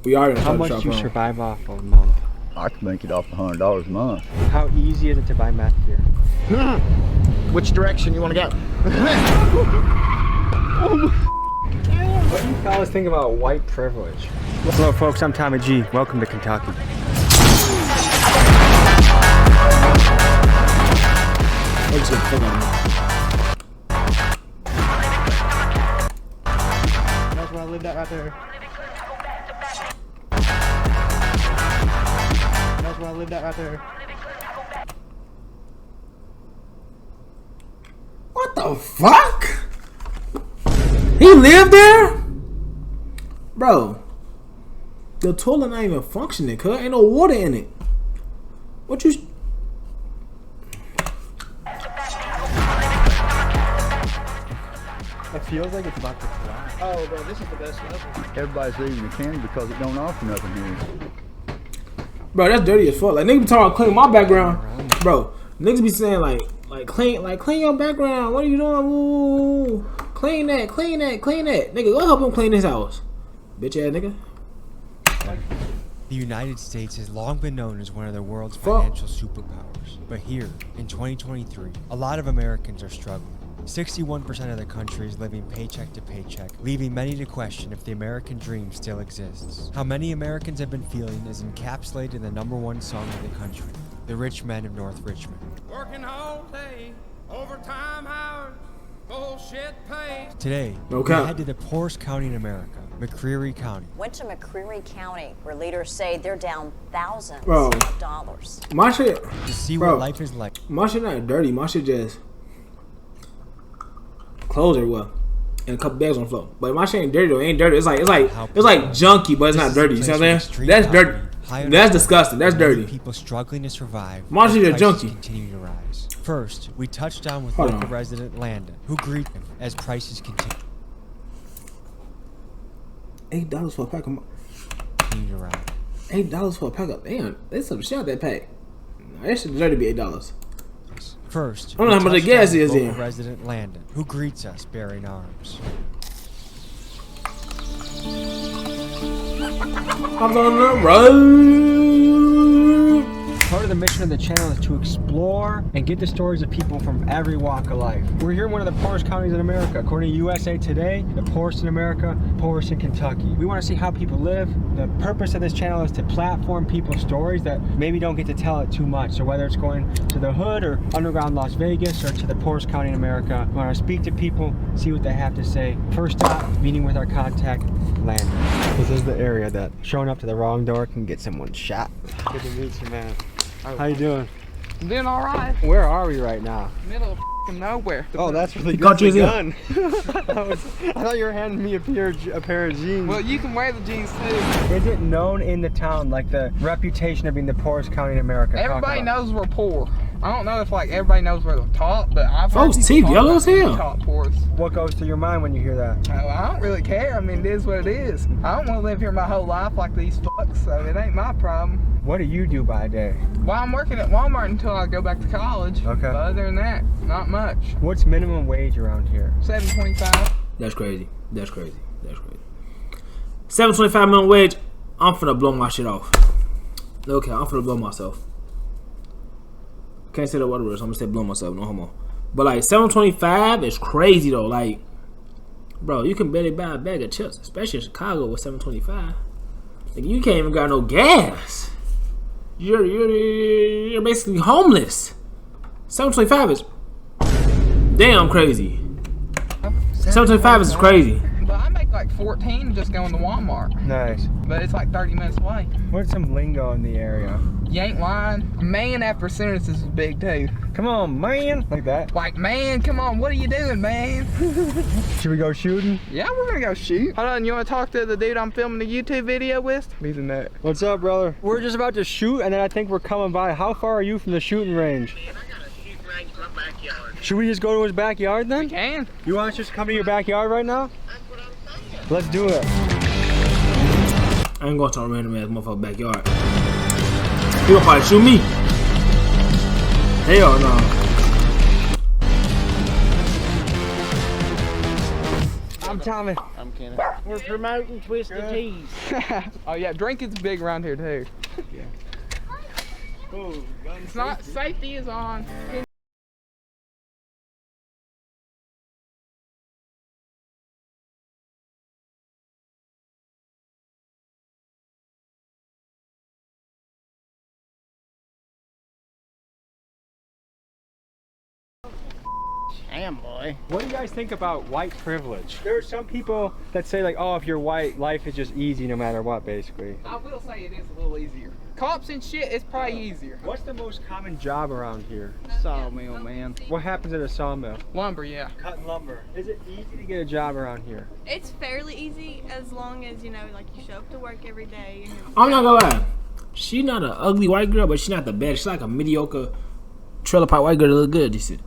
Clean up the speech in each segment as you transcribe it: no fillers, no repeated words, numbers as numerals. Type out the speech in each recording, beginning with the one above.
We are. How much do you survive off of a month? I can make it off $100 a month. How easy is it to buy meth here? Which direction you want to go? What do you fellas think about white privilege? Hello folks, I'm Tommy G. Welcome to Kentucky. That's where I lived at right there. That's where I lived at right there. What the fuck? He lived there? Bro, the toilet not even functioning, cuz ain't no water in it. What you... It feels like it's about to fly. Oh, bro, this is the best level. Everybody's leaving the county because it don't offer nothing here. Bro, that's dirty as fuck. Like, niggas be talking about cleaning my background. Bro, niggas be saying like clean your background. What are you doing? Ooh, clean that. Nigga, go help him clean his house. Bitch ass nigga. The United States has long been known as one of the world's financial superpowers. But here, in 2023, a lot of Americans are struggling. 61% of the country is living paycheck to paycheck, leaving many to question if the American dream still exists. How many Americans have been feeling is encapsulated in the #1 song of the country, The Rich Men of North Richmond. Working all day, overtime hours, bullshit pay. Today, we head to the poorest county in America, McCreary County. Went to McCreary County, where leaders say they're down thousands Bro. of dollars. My shit, To see bro, what life is like. my shit not dirty. My shit just clothes everywhere and a couple bags on the floor. But my shit ain't dirty though. It ain't dirty. It's like junky, but it's not dirty. You see what I'm saying? That's dirty. That's disgusting. That's dirty. People struggling to survive. My shit is as prices junky. Continue to rise. First, we touched down with Hold local on. resident Landon, who greeted him as prices continue $8 for a pack of. to rise. $8 for a pack of. Damn, that's some shit out that pack. That shit deserve to be $8. First, I don't know how much the gas is local in. resident Landon, who greets us bearing arms. I'm on the road. Part of the mission of the channel is to explore and get the stories of people from every walk of life. We're here in one of the poorest counties in America. According to USA Today, the poorest in America, poorest in Kentucky. We want to see how people live. The purpose of this channel is to platform people's stories that maybe don't get to tell it too much. So whether it's going to the hood or underground Las Vegas or to the poorest county in America, we want to speak to people, see what they have to say. First stop, meeting with our contact, Landon. This is the area that showing up to the wrong door can get someone shot. Good to meet you, man. How you doing? I'm doing all right. Where are we right now? Middle of nowhere. Oh, that's really got good. you Gun. I thought you were handing me a pair of jeans. Well, you can wear the jeans too. Is it known in the town, like the reputation of being the poorest county in America? Everybody knows we're poor. I don't know if like everybody knows we're the top, but I've heard Folks, people teeth talk yellow about as being hell. top poorest. What goes through your mind when you hear that? I don't really care. I mean, it is what it is. I don't want to live here my whole life like these fucks, so it ain't my problem. What do you do by day? Well, I'm working at Walmart until I go back to college. Okay. But other than that, not much. What's minimum wage around here? $7.25. That's crazy. That's crazy. That's crazy. $7.25 minimum wage. I'm finna blow my shit off. Okay, I'm finna blow myself. Can't say the word, so I'm gonna say blow myself. No homo. But like $7.25 is crazy though. Like, bro, you can barely buy a bag of chips, especially in Chicago with $7.25. Like, you can't even got no gas. You're basically homeless. $7.25 is damn crazy. $7.25 is crazy. But I make like 14 just going to Walmart. Nice. But it's like 30 minutes away. What's some lingo in the area? You ain't lying. Man after sentences is big too. Come on, man. Like that. Like, man, come on, what are you doing, man? Should we go shooting? Yeah, we're gonna go shoot. Hold on, you wanna talk to the dude I'm filming the YouTube video with? He's in that. What's up, brother? We're just about to shoot, and then I think we're coming by. How far are you from the shooting range? Man, I got a shooting range in my backyard. Should we just go to his backyard then? We can. You want us just to come to your backyard right now? That's what I'm saying. Let's do it. I ain't going to a random ass motherfucker backyard. He gonna probably shoot me. Hell no. I'm Tommy. I'm Kenny. We're promoting Twisted Teas. Oh yeah, drinking's big around here too. It's not, safety is on. Damn, boy. What do you guys think about white privilege? There are some people that say like, oh, if you're white, life is just easy no matter what, basically. I will say it is a little easier. Cops and shit, it's probably easier. What's the most common job around here? Sawmill, man. What happens at a sawmill? Lumber, yeah. Cutting lumber. Is it easy to get a job around here? It's fairly easy as long as, you know, like you show up to work every day. And I'm not gonna lie. She not an ugly white girl, but she not the best. She's like a mediocre trailer park white girl that look good. This shit.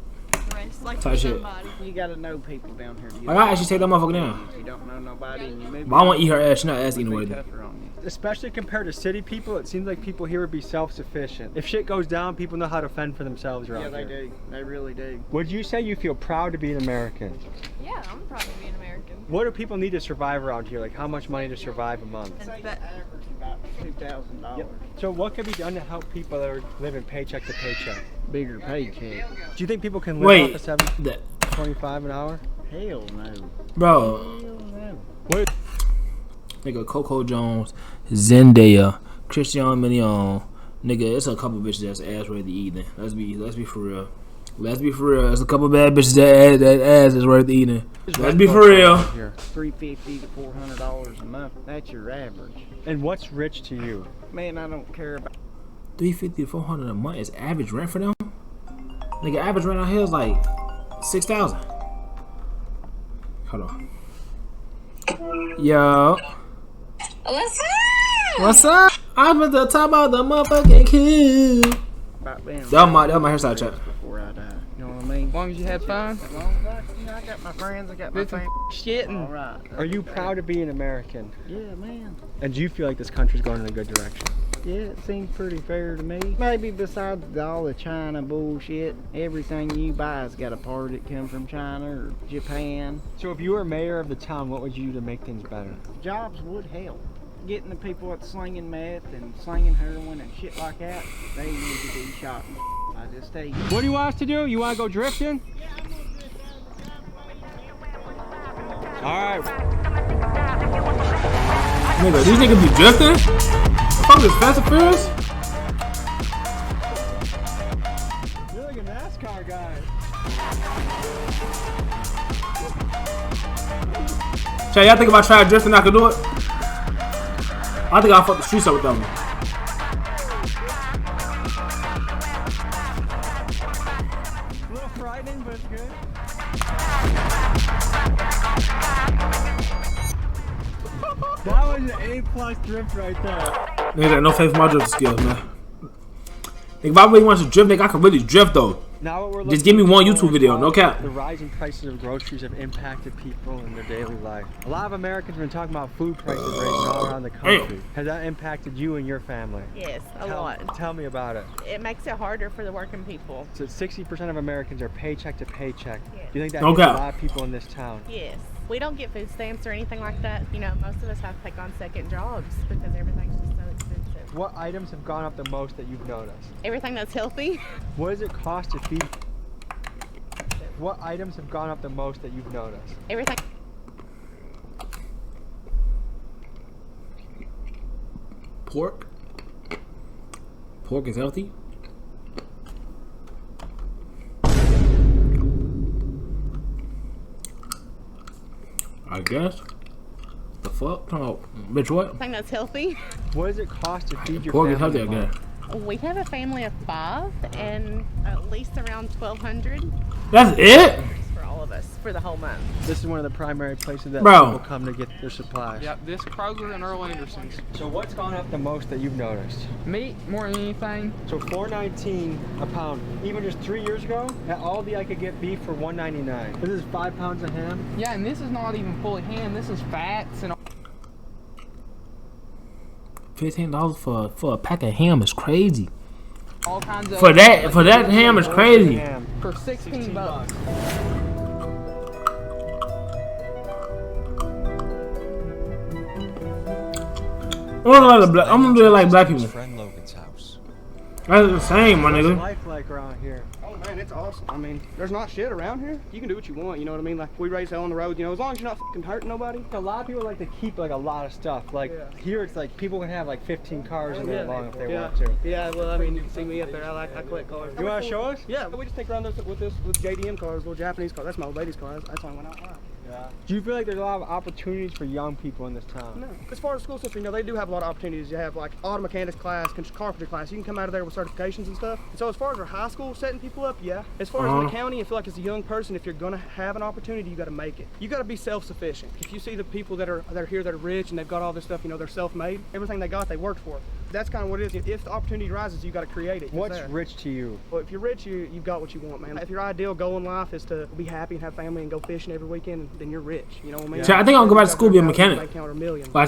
rest, like Type shit. somebody. You gotta know people down here. Like, I actually take that motherfucker down. If you don't know nobody and you move, But I want to eat her ass. She not ass eating away. tougher on you. Especially compared to city people, it seems like people here would be self-sufficient. If shit goes down, people know how to fend for themselves around Yeah, they here. do. They really do. Would you say you feel proud to be an American? Yeah, I'm proud to be an American. What do people need to survive around here? Like how much money to survive a month? And Say but- average about $2,000. So what can be done to help people that are living paycheck to paycheck? Bigger paycheck. Do you think people can live Wait, off of that, $7.25 an hour? Hell no. bro. Hell no. What? Nigga, Coco Jones, Zendaya, Christian Milian. Nigga, it's a couple bitches that's ass ready to eat. Then let's be for real. Let's be for real. There's a couple bad bitches that ass is worth eating. Let's be for real. $350 to $400 a month. That's your average. And what's rich to you? Man, I don't care about. $350 to $400 a month is average rent for them. Nigga, average rent out here is like $6,000. Hold on. Yo. What's up? What's up? I'm at the top of the motherfucking queue. About being That was my hairstyle chat. before I die. You know what I mean? As long as you had fun. As long as I got my friends, I got my Did some family. shit All and right. Are you proud to be an American? Yeah, man. And do you feel like this country's going in a good direction? Yeah, it seems pretty fair to me. Maybe besides all the China bullshit, everything you buy has got a part that come from China or Japan. So if you were mayor of the town, what would you do to make things better? Jobs would help. Getting the people that's slinging meth and slinging heroin and shit like that, they need to be shot. I just tell you. What do you want us to do? You want to go drifting? Alright. Nigga, these niggas be drifting? Fuck this Fast and Furious? You're like a NASCAR guy. Chat, y'all think if I try drifting, I could do it? I think I'll fuck the streets up with them. A little frightening, but it's good. That was an A+ drift right there. Nigga got no faith in my drifting skills, man. Nigga, if I really want to drift, nigga, I can really drift though. Now what we're Just give me looking one for YouTube is video, how no cap. The rising prices of groceries have impacted people in their daily life. A lot of Americans have been talking about food prices rising all around the country. Has that impacted you and your family? Yes, a lot. Tell me about it. It makes it harder for the working people. So 60% of Americans are paycheck to paycheck. Do you think that No hits a cap. lot of people in this town? Yes. We don't get food stamps or anything like that. You know, most of us have to take on second jobs because everything's just so expensive. What items have gone up the most that you've noticed? Everything that's healthy. What does it cost to feed? What items have gone up the most that you've noticed? Everything. Pork? Pork is healthy? I guess. The fuck? Oh, bitch, what? Everything that's healthy. What does it cost to feed your Pork is family? healthy, I guess. We have a family of 5 and at least around $1,200 That's it? for all of us for the whole month. This is one of the primary places that Bro. people come to get their supplies. yep, this Kroger and Earl Anderson's. So what's gone up the most that you've noticed? Meat more than anything. So $4.19 a pound. Even just 3 years ago, at Aldi I could get beef for $1.99. This is 5 pounds of ham. Yeah, and this is not even fully ham. This is fats and all. $15 for a pack of ham is crazy. All kinds of For that ham is crazy. Ham. for 16 bucks. I'm gonna do it like black people. Friend Logan's house. That's the same, my What's nigga. life like around here? Oh man, it's awesome. I mean, there's not shit around here. You can do what you want, you know what I mean? Like, we raise hell on the road, you know, as long as you're not fucking hurting nobody. A lot of people like to keep like a lot of stuff. Like here, it's like people can have like 15 cars in there long if they want to. Yeah, well, I mean, you can see me up there. I collect cars. You want to show us? Yeah, we just take around with JDM cars, little Japanese cars. That's my old lady's car. That's why I went out loud. Yeah. Do you feel like there's a lot of opportunities for young people in this town? No. As far as school system, you know, they do have a lot of opportunities. You have like auto mechanics class, carpentry class. You can come out of there with certifications and stuff. And so as far as our high school setting people up, yeah. As far as in the county, I feel like as a young person, if you're gonna have an opportunity, you got to make it. You got to be self-sufficient. If you see the people that are here that are rich and they've got all this stuff, you know, they're self-made. Everything they got, they worked for. That's kind of what it is. If the opportunity rises, you got to create it. What's rich to you? Well, if you're rich, you've got what you want, man. If your ideal goal in life is to be happy and have family and go fishing every weekend, then you're rich. You know what I mean? So I think I'll go back to school, be a mechanic. Like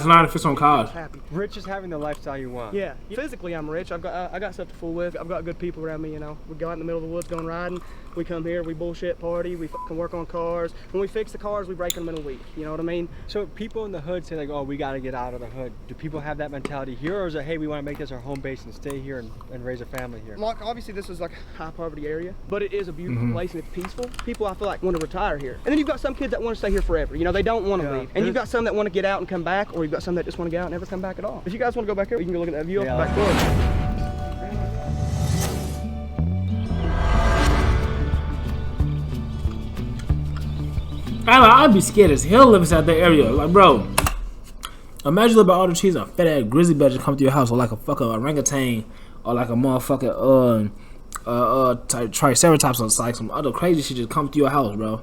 tonight, if it's on college. Rich is having the lifestyle you want. Yeah. Physically, I'm rich. I got stuff to fool with. I've got good people around me. You know, we go out in the middle of the woods going riding. We come here, we bullshit party. We fucking work on cars. When we fix the cars, we break them in a week. You know what I mean? So people in the hood say like, oh, we got to get out of the hood. Do people have that mentality here, or is it, hey, we want to make this our home base and stay here and raise a family here? Like, obviously this is like a high poverty area, but it is a beautiful place and it's peaceful. People, I feel like, want to retire here. And then you've got some kids that want to stay here forever. You know, they don't want to leave. And you've got some that want to get out and come back, or you've got some that just want to get out and never come back at all. If you guys want to go back here, you can go look at that view off the back door. I'd be scared as hell living inside that area. Like, bro, imagine living all the trees and a fat ass grizzly bear just come to your house, or like a fucking orangutan, or like a motherfucking triceratops, or like some other crazy shit just come to your house, bro.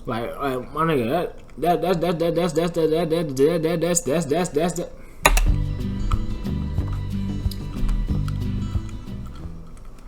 Like my nigga, that's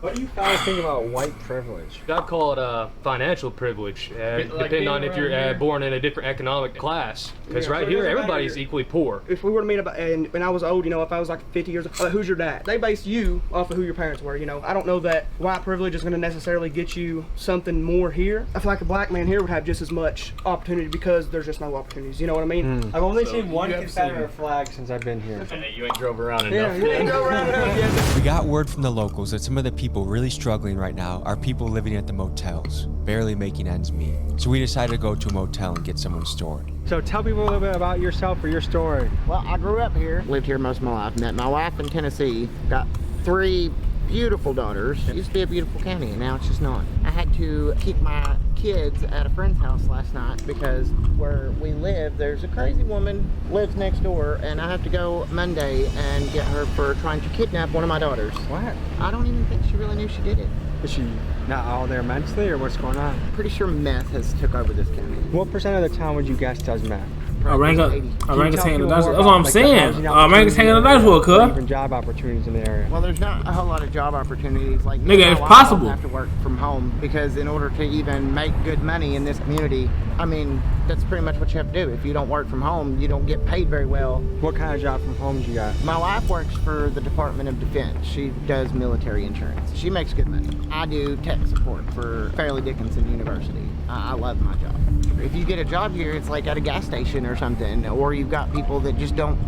What do you guys think about white privilege? I'd call it financial privilege, depending on if you're born in a different economic class. Because right here, everybody's equally poor. If we were to meet about, and when I was old, you know, if I was like 50 years old, who's your dad? They base you off of who your parents were, you know. I don't know that white privilege is going to necessarily get you something more here. I feel like a black man here would have just as much opportunity because there's just no opportunities, you know what I mean? I've only seen one Confederate flag since I've been here. Hey, you ain't drove around enough. Yeah, you ain't drove around enough yet. We got word from the locals that some of the people really struggling right now are people living at the motels, barely making ends meet. So we decided to go to a motel and get someone stored. So tell people a little bit about yourself or your story. Well, I grew up here, lived here most of my life, met my wife in Tennessee, got 3 beautiful daughters. It used to be a beautiful county, and now it's just not. I had to kick my kids at a friend's house last night because where we live, there's a crazy woman lives next door, and I have to go Monday and get her for trying to kidnap one of my daughters. What? I don't even think she really knew she did it. Is she not all there mentally, or what's going on? Pretty sure meth has took over this county. What percent of the town would you guess does meth? Orangutan in the dice. That's what I'm saying. Orangutan in the dice for cuz. Even job opportunities in the area. Well, there's not a whole lot of job opportunities. Like, nigga, it's possible. I have to work from home because in order to even make good money in this community, I mean, that's pretty much what you have to do. If you don't work from home, you don't get paid very well. What kind of job from home do you got? My wife works for the Department of Defense. She does military insurance. She makes good money. I do tech support for Fairleigh Dickinson University. I love my job. If you get a job here, it's like at a gas station or something, or you've got people that just don't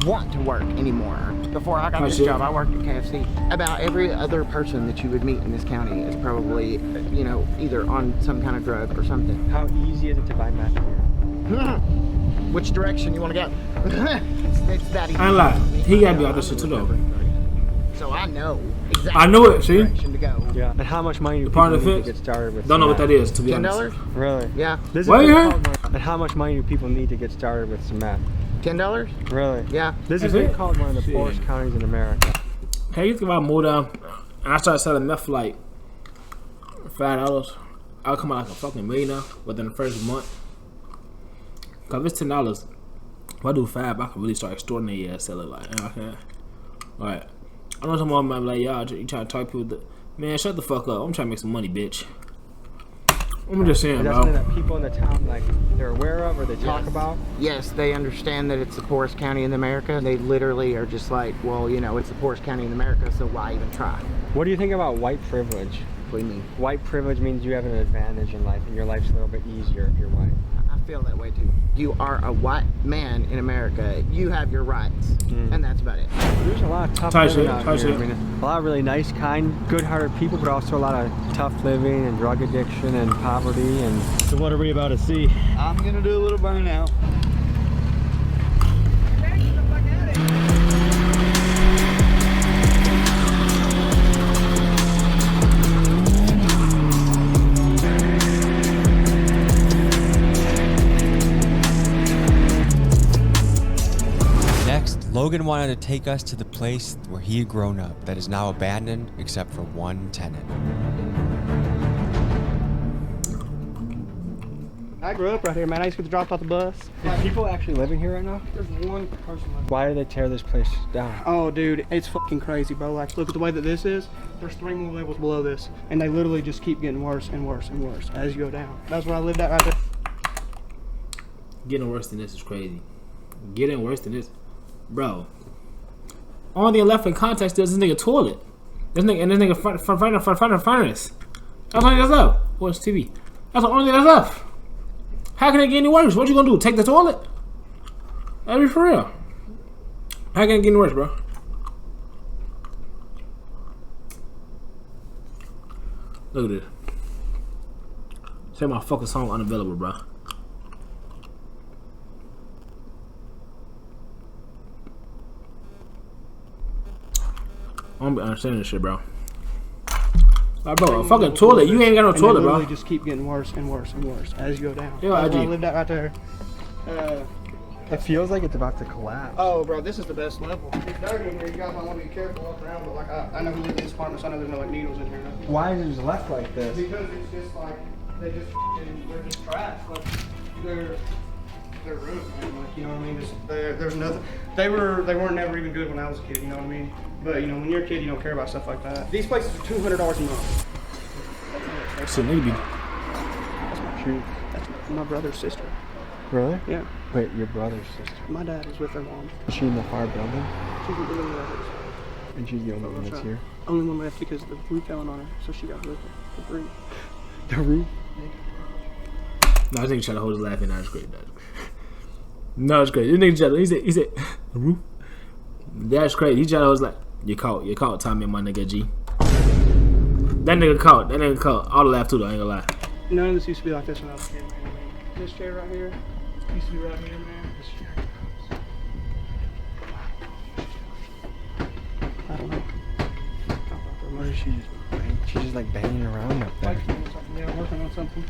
want to work anymore. Before I got this job, I worked at KFC. About every other person that you would meet in this county is probably, you know, either on some kind of drug or something. How easy is it to buy meth here? Which direction you want to go? it's that easy. I ain't lie. He gotta be out this shit too though. So I know exactly. I know it. See? Direction to go. Yeah. And how much money do Part of people the need to fence? get started with? Don't know what that is, to be $10? honest. Really? Yeah. What you heard? And how much money do people need to get started with some meth? $10? Really? Yeah. This has been called one of the poorest counties in America. Hey, you think about moved down and I started selling meth for like $5, I'll come out like a fucking millionaire within the first month. Cause if it's $10, if I do 5, I can really start extraordinary ass selling like, okay. Alright. I know some of them might be like, y'all, you trying to talk people that, man, shut the fuck up. I'm trying to make some money, bitch. I'm just saying, that's bro. something that people in the town, like, they're aware of or they talk about? Yes, they understand that it's the poorest county in America. They literally are just like, well, you know, it's the poorest county in America, so why even try? What do you think about white privilege? What do you mean? White privilege means you have an advantage in life and your life's a little bit easier if you're white. I feel that way too. You are a white man in America. You have your rights, and that's about it. There's a lot of tough living out here. I mean, a lot of really nice, kind, good-hearted people, but also a lot of tough living and drug addiction and poverty. And so, what are we about to see? I'm gonna do a little burnout. Logan wanted to take us to the place where he had grown up that is now abandoned except for one tenant. I grew up right here, man. I used to get dropped off the bus. Is people actually living here right now? There's one person left. Why did they tear this place down? Oh, dude, it's fucking crazy, bro. Like, look at the way that this is. There's 3 more levels below this, and they literally just keep getting worse and worse and worse as you go down. That's where I lived at right there. Getting worse than this is crazy. Getting worse than this. Bro, only thing left in context is this nigga toilet. This nigga front furnace. That's all that's left. What's TV? That's the only thing that's left. How can it get any worse? What you gonna do? Take the toilet? That'd be for real. How can it get any worse, bro? Look at this. Say my fucking song unavailable, bro. I don't be understanding this shit, bro. Like, bro, a fucking toilet. You ain't got no toilet, bro. They just keep getting worse and worse and worse as you go down. Yo, I lived at right there. It feels like it's about to collapse. Oh, bro, this is the best level. It's dirty in here. You guys might want to be careful walking around, but like I know who lives in this apartment, so I know there's no like needles in here. Why is it just left like this? Because it's just like they're just trash. Like they're ruined, man. Like, you know what I mean? There's nothing. They weren't never even good when I was a kid. You know what I mean? But you know, when you're a kid, you don't care about stuff like that. These places are $200 a month. So maybe. That's my shoe. That's my brother's sister. Really? Yeah. Wait, your brother's sister? My dad is with her mom. Is she in the far building? She's in the building. And she's the only one that's here? Only one left because the roof fell on her, so she got rid of the roof. The roof? No, I think he tried to hold his laugh in. That's great. No, it's great. This nigga tried to, he said, the roof? That's crazy. He tried to hold his laugh. You caught Tommy, my nigga G. That nigga caught. All the laugh too though, I ain't gonna lie. None of this used to be like this when I was a kid, man. This chair right here used to be right here, man. This chair. I don't know. What is she just banging? She's just like banging around up there. Yeah, working on something.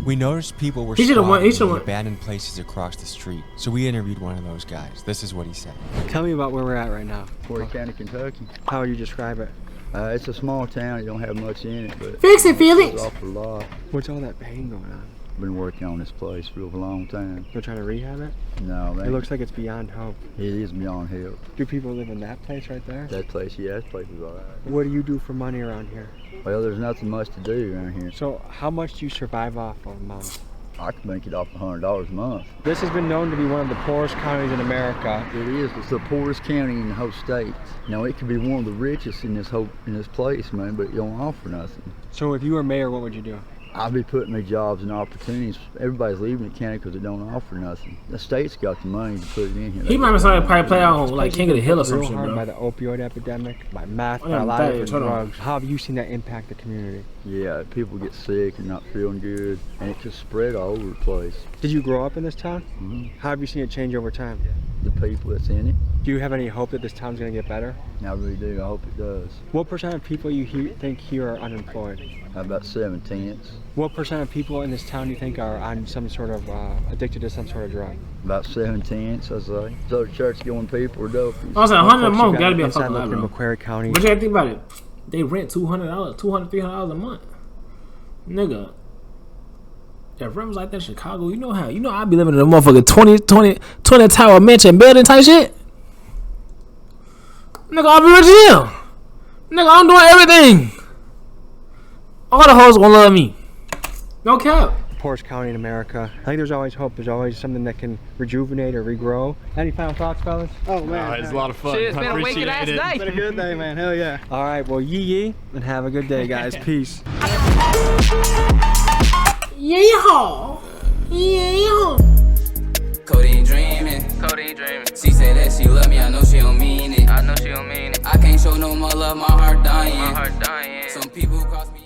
We noticed people were squatting in abandoned places across the street, so we interviewed one of those guys. This is what he said. Tell me about where we're at right now. Poorest County, Kentucky. How would you describe it? It's a small town. You don't have much in it, but fix it, Felix. There's an awful lot. What's all that pain going on? I've been working on this place for a long time. They're trying to rehab it? No, it looks like it's beyond hope. It is beyond help. Do people live in that place right there? That place, yeah, that place is all right. What do you do for money around here? Well, there's nothing much to do around here. So how much do you survive off a month? I can make it off $100 a month. This has been known to be one of the poorest counties in America. It is. It's the poorest county in the whole state. Now, it could be one of the richest in this place, man, but it don't offer nothing. So if you were mayor, what would you do? I'd be putting me jobs and opportunities. Everybody's leaving the county because it don't offer nothing. The state's got the money to put it in here. He might have started probably play out on like King of the Hill or something, bro. By the opioid epidemic, by meth, by a lot of different drugs. How have you seen that impact the community? Yeah, people get sick and not feeling good, and it just spread all over the place. Did you grow up in this town? Mm-hmm. How have you seen it change over time? The people that's in it. Do you have any hope that this town's going to get better? I really do. I hope it does. What percent of people you think here are unemployed? About 7/10. What percent of people in this town do you think are on some sort of addicted to some sort of drug? About 7/10, I say. So church-going people or dopies. I was like, 100 a month gotta be a fucking lot, bro. Macquarie County. But you gotta think about it. They rent $200, $300 a month. Nigga. If rent was like that in Chicago, you know I'd be living in a motherfucking 20 tower mansion building type shit. Nigga, I'll be rich as hell. Nigga, I'm doing everything. All the hoes gonna love me. No cap. Poorest county in America. I think there's always hope. There's always something that can rejuvenate or regrow. Any final thoughts, fellas? Oh man, it's a lot of fun. Shit, it's been a wicked ass day. It's been a good day, man. Hell yeah. All right, well, yee and have a good day, guys. Peace. Yeehaw. Yeehaw. Codeine dreaming. She say that she love me, I know she don't mean it. I can't show no more love, my heart dying. Some people cross me.